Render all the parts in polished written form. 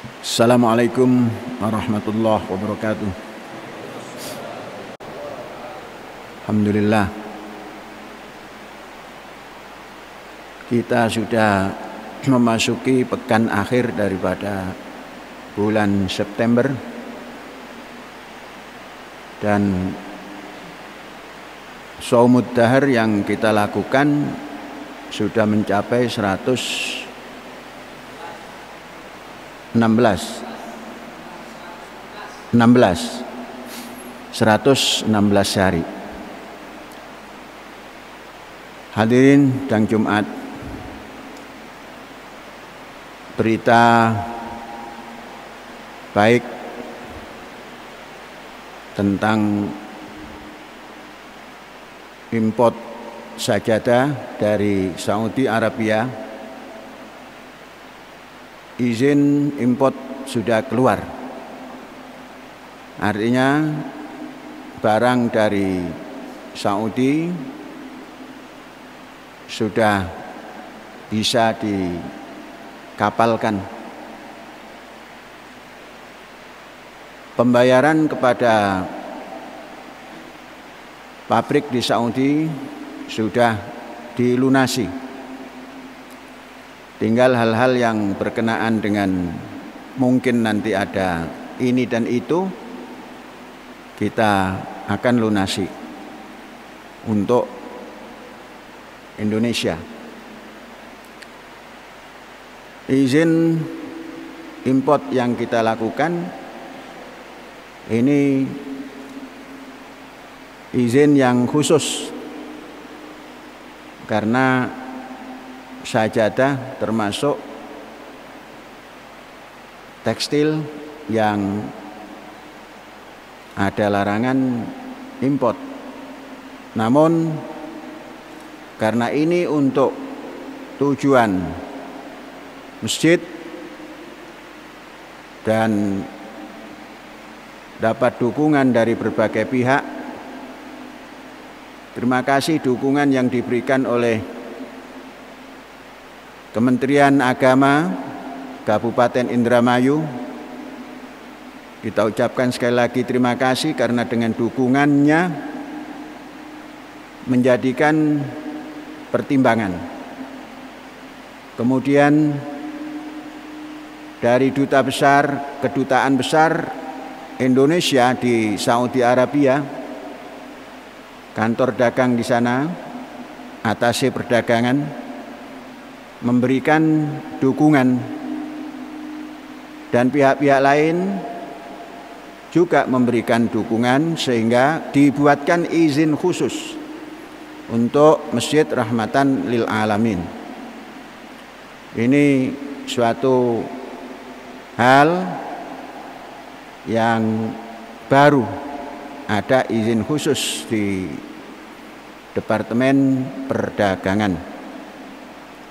Assalamualaikum warahmatullahi wabarakatuh. Alhamdulillah, kita sudah memasuki pekan akhir daripada bulan September, dan shaumud dahar yang kita lakukan sudah mencapai 116 hari. Hadirin dan Jumat, berita baik tentang import sajadah dari Saudi Arabia. Izin import sudah keluar, artinya barang dari Saudi sudah bisa dikapalkan. Pembayaran kepada pabrik di Saudi sudah dilunasi. Tinggal hal-hal yang berkenaan dengan mungkin nanti ada ini dan itu, kita akan lunasi untuk Indonesia. Izin import yang kita lakukan ini izin yang khusus, karena sajadah termasuk tekstil yang ada larangan import. Namun karena ini untuk tujuan masjid dan dapat dukungan dari berbagai pihak, terima kasih dukungan yang diberikan oleh Kementerian Agama Kabupaten Indramayu. Kita ucapkan sekali lagi terima kasih, karena dengan dukungannya menjadikan pertimbangan. Kemudian dari kedutaan besar Indonesia di Saudi Arabia, kantor dagang di sana, atase perdagangan, memberikan dukungan, dan pihak-pihak lain juga memberikan dukungan, sehingga dibuatkan izin khusus untuk Masjid Rahmatan lil Alamin. Ini suatu hal yang baru, ada izin khusus di Departemen Perdagangan.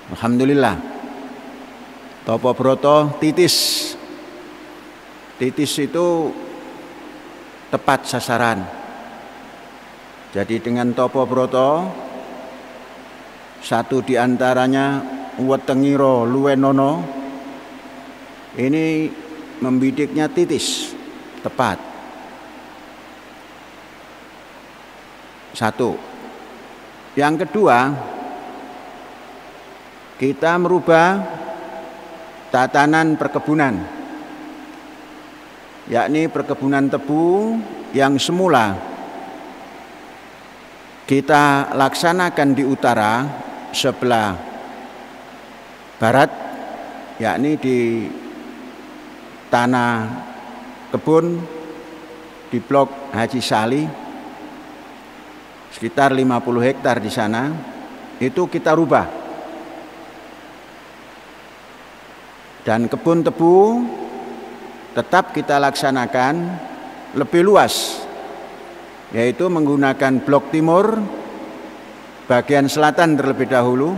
Alhamdulillah. Topo Broto titis itu tepat sasaran. Jadi dengan Topo Broto, satu diantaranya Wetengiro Luwenono, ini membidiknya titis, tepat. Satu. Yang kedua, kita merubah tatanan perkebunan, yakni perkebunan tebu yang semula kita laksanakan di utara sebelah barat, yakni di tanah kebun di Blok Haji Sali, sekitar 50 hektar di sana, itu kita rubah. Dan kebun tebu tetap kita laksanakan lebih luas, yaitu menggunakan blok timur bagian selatan terlebih dahulu.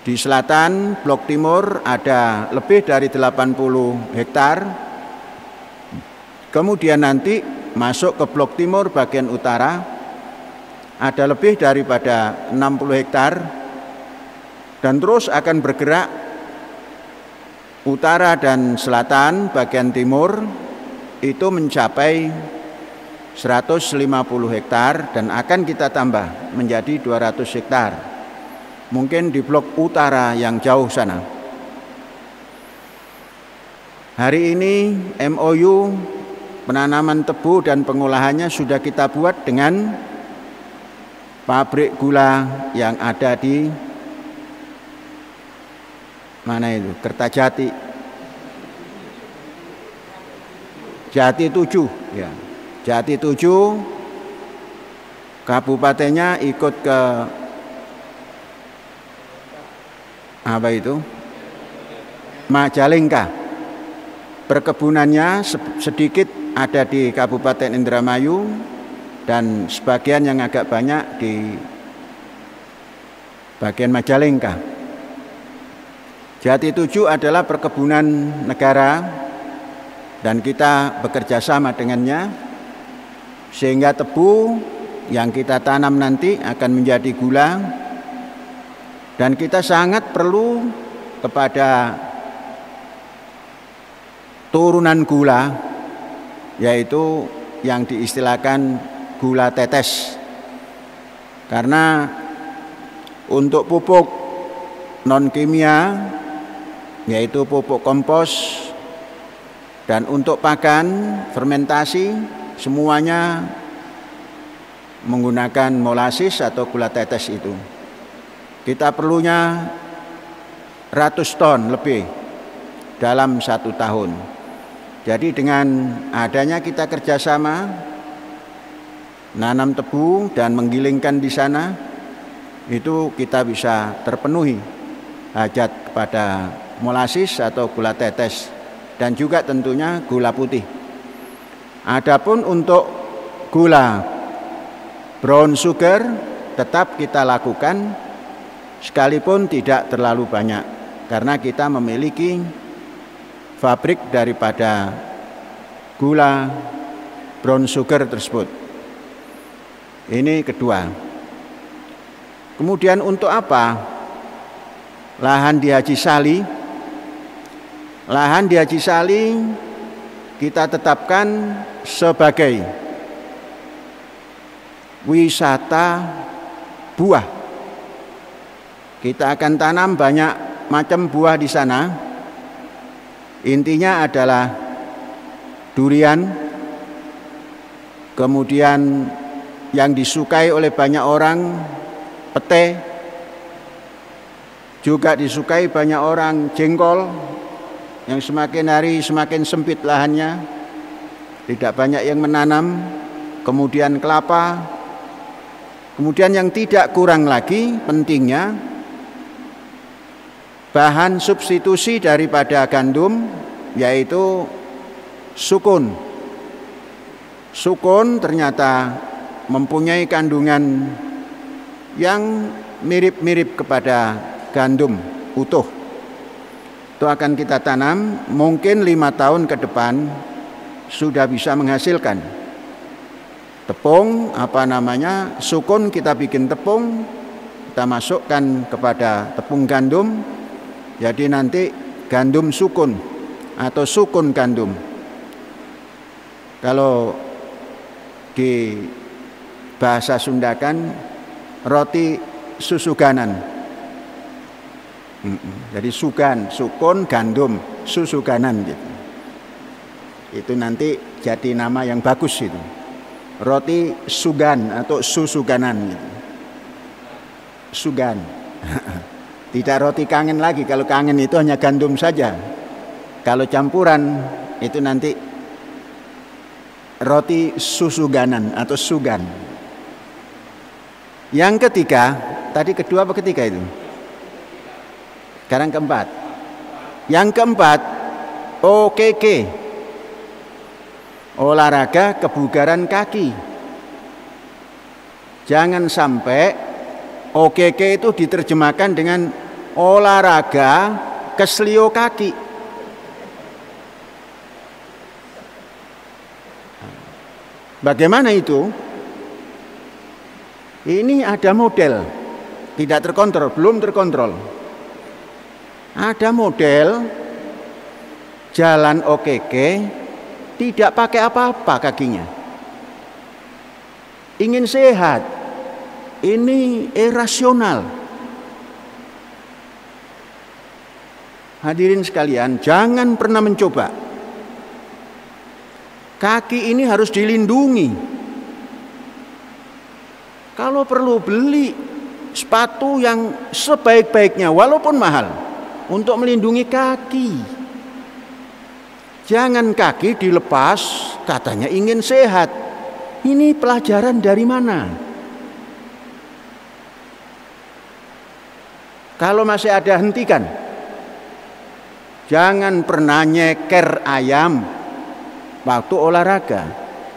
Di selatan blok timur ada lebih dari 80 hektar. Kemudian nanti masuk ke blok timur bagian utara ada lebih daripada 60 hektar, dan terus akan bergerak utara dan selatan bagian timur itu mencapai 150 hektar dan akan kita tambah menjadi 200 hektar. Mungkin di blok utara yang jauh sana. Hari ini MOU penanaman tebu dan pengolahannya sudah kita buat dengan pabrik gula yang ada di mana itu? Kertajati. Jati 7 ya. Jati 7 kabupatennya ikut ke apa itu? Majalengka. Perkebunannya sedikit ada di Kabupaten Indramayu dan sebagian yang agak banyak di bagian Majalengka. Jati 7 adalah perkebunan negara dan kita bekerja sama dengannya sehingga tebu yang kita tanam nanti akan menjadi gula dan kita sangat perlu kepada turunan gula yaitu yang diistilahkan gula tetes karena untuk pupuk non kimia yaitu pupuk kompos dan untuk pakan fermentasi semuanya menggunakan molasis atau gula tetes itu. Kita perlunya ratus ton lebih dalam 1 tahun. Jadi dengan adanya kita kerjasama nanam tebu dan menggilingkan di sana itu kita bisa terpenuhi hajat kepada molasis atau gula tetes dan juga tentunya gula putih. Adapun untuk gula brown sugar tetap kita lakukan sekalipun tidak terlalu banyak karena kita memiliki fabrik daripada gula brown sugar tersebut. Ini kedua. Kemudian untuk apa lahan di Haji Sali? Lahan di Haji Sali kita tetapkan sebagai wisata buah. Kita akan tanam banyak macam buah di sana. Intinya adalah durian, kemudian yang disukai oleh banyak orang pete, juga disukai banyak orang jengkol yang semakin hari semakin sempit lahannya, tidak banyak yang menanam, kemudian kelapa, kemudian yang tidak kurang lagi pentingnya bahan substitusi daripada gandum yaitu sukun. Sukun ternyata mempunyai kandungan yang mirip-mirip kepada gandum utuh. Itu akan kita tanam, mungkin 5 tahun ke depan sudah bisa menghasilkan tepung, sukun kita bikin tepung, kita masukkan kepada tepung gandum, jadi nanti gandum sukun atau sukun gandum. Kalau di bahasa Sunda kan roti susuganan. Jadi sugan, sukun, gandum, susuganan gitu. Itu nanti jadi nama yang bagus itu. Roti sugan atau susuganan gitu. Sugan. Tidak roti kangen lagi. Kalau kangen itu hanya gandum saja. Kalau campuran itu nanti roti susuganan atau sugan. Yang ketiga, tadi kedua apa ketiga itu? Sekarang keempat. Yang keempat, OKK. Olahraga kebugaran kaki. Jangan sampai OKK itu diterjemahkan dengan olahraga keslio kaki. Bagaimana itu? Ini ada model, tidak terkontrol, belum terkontrol. Ada model jalan okeke, tidak pakai apa-apa kakinya. Ingin sehat, ini irasional. Hadirin sekalian, jangan pernah mencoba. Kaki ini harus dilindungi. Kalau perlu beli sepatu yang sebaik-baiknya walaupun mahal untuk melindungi kaki. Jangan kaki dilepas katanya ingin sehat. Ini pelajaran dari mana? Kalau masih ada, hentikan. Jangan pernah nyeker ayam waktu olahraga.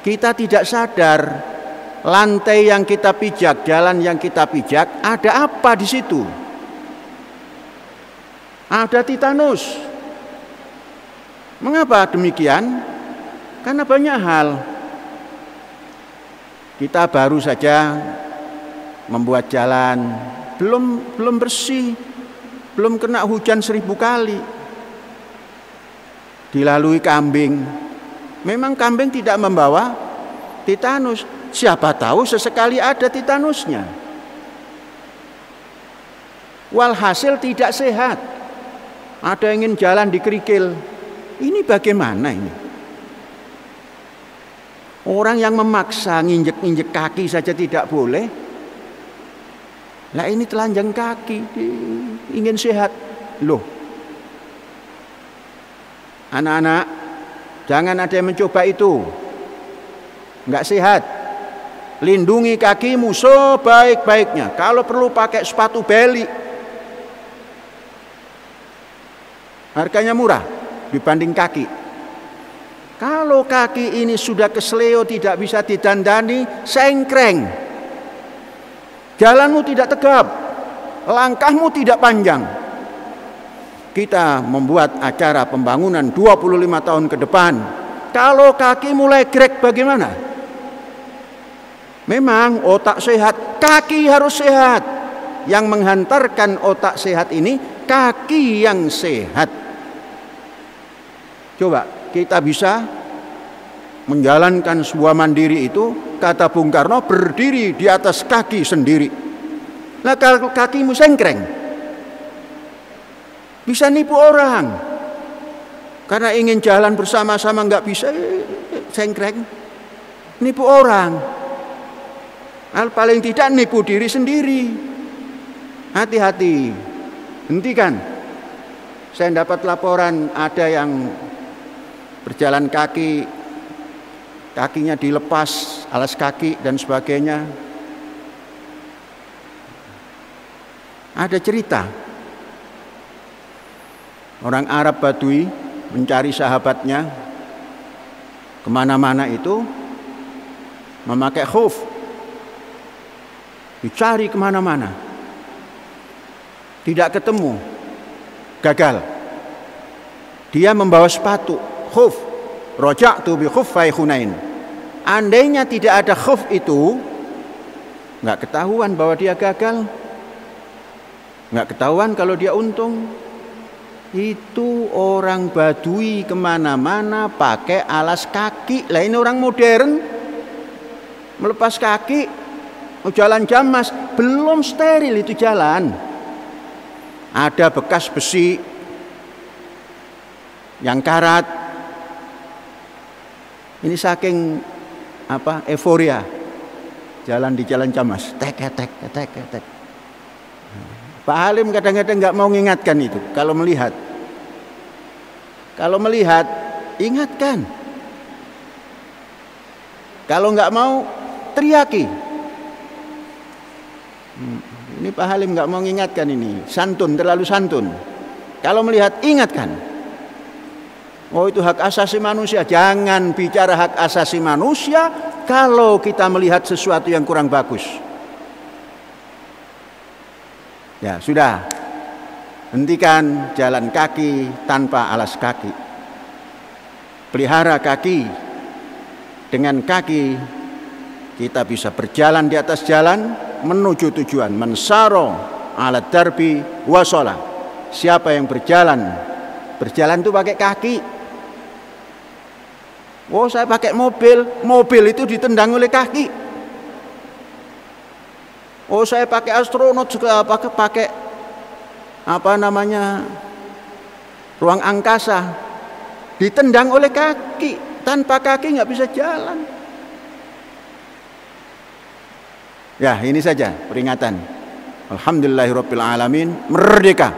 Kita tidak sadar lantai yang kita pijak, jalan yang kita pijak, ada apa di situ? Ada titanus. Mengapa demikian? Karena banyak hal. Kita baru saja membuat jalan, belum bersih, belum kena hujan 1000 kali. Dilalui kambing. Memang kambing tidak membawa titanus. Siapa tahu sesekali ada titanusnya. Walhasil tidak sehat. Ada yang ingin jalan di kerikil. Ini bagaimana ini? Orang yang memaksa nginjek-injek kaki saja tidak boleh. Lah ini telanjang kaki, ingin sehat. Loh. Anak-anak, jangan ada yang mencoba itu. Enggak sehat. Lindungi kakimu sebaik-baiknya. Kalau perlu pakai sepatu beli. Harganya murah dibanding kaki. Kalau kaki ini sudah kesleo, tidak bisa didandani, sengkreng. Jalanmu tidak tegap, langkahmu tidak panjang. Kita membuat acara pembangunan 25 tahun ke depan. Kalau kaki mulai grek bagaimana? Memang otak sehat, kaki harus sehat. Yang menghantarkan otak sehat ini, kaki yang sehat. Coba kita bisa menjalankan sebuah mandiri itu, kata Bung Karno, berdiri di atas kaki sendiri. Nah kalau kakimu sengkreng, bisa nipu orang. Karena ingin jalan bersama-sama nggak bisa, sengkreng, nipu orang. Paling tidak nipu diri sendiri. Hati-hati, hentikan. Saya dapat laporan ada yang berjalan kaki, kakinya dilepas, alas kaki dan sebagainya. Ada cerita, orang Arab Badui mencari sahabatnya kemana-mana itu memakai khuf, dicari kemana-mana, tidak ketemu, gagal. Dia membawa sepatu khuf, roja'tu bi khuffai Hunain. Andainya tidak ada khuf itu, nggak ketahuan bahwa dia gagal, nggak ketahuan kalau dia untung. Itu orang Badui kemana-mana pakai alas kaki. Lah ini orang modern melepas kaki, mau jalan jamas, belum steril itu jalan. Ada bekas besi yang karat. Ini saking euforia jalan di jalan jamas, tek. Pak Halim kadang-kadang nggak mau mengingatkan itu. Kalau melihat, ingatkan. Kalau nggak mau, teriaki. Ini Pak Halim nggak mau mengingatkan ini, santun, terlalu santun. Kalau melihat, ingatkan. Oh itu hak asasi manusia. Jangan bicara hak asasi manusia kalau kita melihat sesuatu yang kurang bagus. Ya sudah, hentikan jalan kaki tanpa alas kaki. Pelihara kaki. Dengan kaki kita bisa berjalan di atas jalan menuju tujuan. Mensaro ala darbi wasola. Siapa yang berjalan itu pakai kaki, Oh, saya pakai mobil, mobil itu ditendang oleh kaki. Oh, saya pakai astronot juga, pakai ruang angkasa, ditendang oleh kaki. Tanpa kaki nggak bisa jalan. Ya, ini saja peringatan. Alhamdulillahirabbil alamin, merdeka.